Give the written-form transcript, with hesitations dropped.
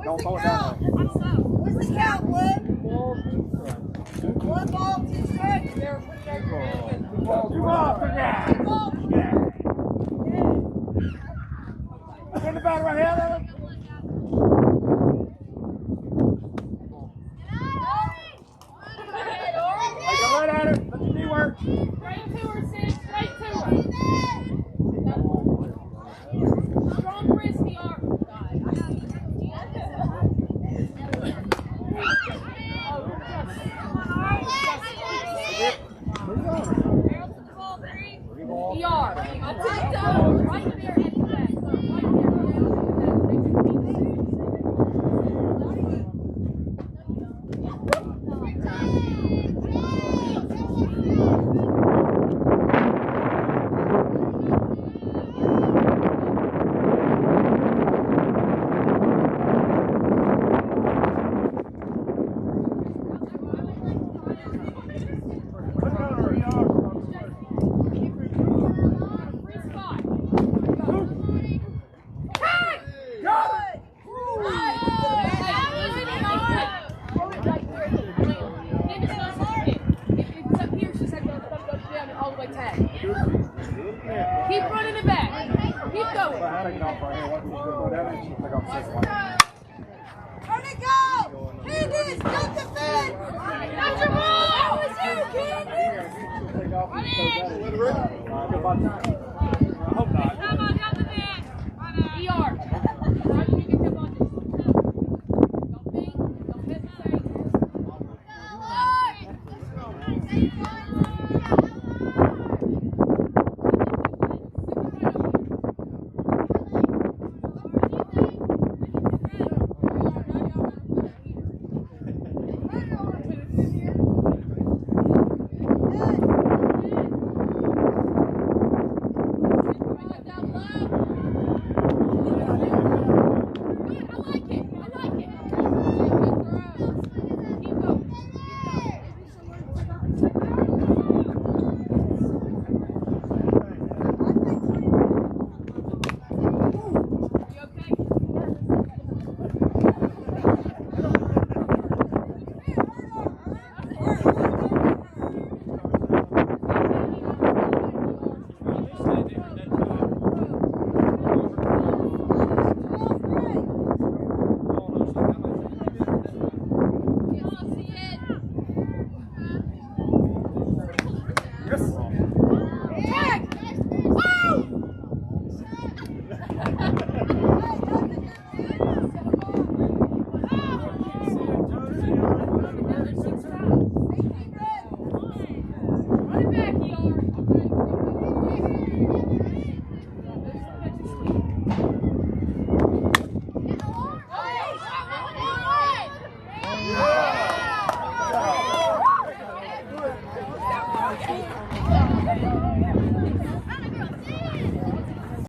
Don't throw it down there. What's the count, Wood? One ball, two strikes. Two balls for that. Turn the bat right here, Ellen. Go right at her. Let your knee work. Straight to her, Sid. Straight to her. Strong wrist, the arm. ER. Right there, anyway. Right Keep running it back. Keep going. Turn it, go! Candice, jump the fence! That's your ball! That was you, Candice! Good